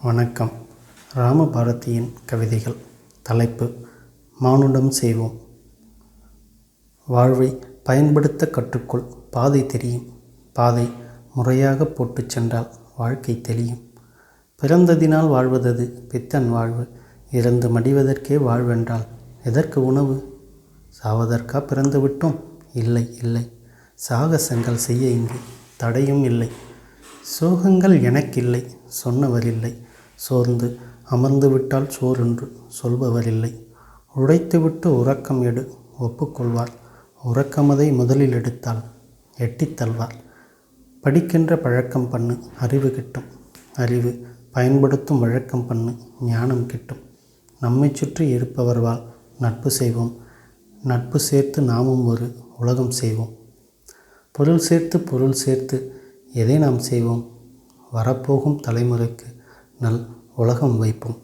வணக்கம். ராமபாரதியின் கவிதைகள். தலைப்பு: மானுடம் செய்வோம். வாழ்வை பயன்படுத்த கற்றுக்கொள். பாதை தெரியும். பாதை முறையாக போட்டுச் சென்றால் வாழ்க்கை தெளியும். பிறந்ததினால் வாழ்வதது பித்தன் வாழ்வு. இறந்து மடிவதற்கே வாழ்வென்றால் எதற்கு உணவு? சாவதற்கா பிறந்து விட்டோம்? இல்லை இல்லை. சாகசங்கள் செய்ய இங்கு தடையும் இல்லை. சோகங்கள் எனக்கில்லை, சொன்னவர் இல்லை. சோர்ந்து அமர்ந்து விட்டால் சோரென்று சொல்பவரில்லை. உழைத்துவிட்டு உறக்கம் எடு, ஒப்புக்கொள்வார். உறக்கமதை முதலில் எடுத்தால் எட்டித் தள்வார். படிக்கின்ற பழக்கம் பண்ணு, அறிவு கிட்டும். அறிவு பயன்படுத்தும் வழக்கம் பண்ணு, ஞானம் கிட்டும். நம்மை சுற்றி இருப்பவர் வாழ் நட்பு செய்வோம். நட்பு சேர்த்து நாமும் ஒரு உலகம் செய்வோம். பொருள் சேர்த்து எதை நாம் செய்வோம்? வரப்போகும் தலைமுறைக்கு நல் உலகம் வைப்போம்.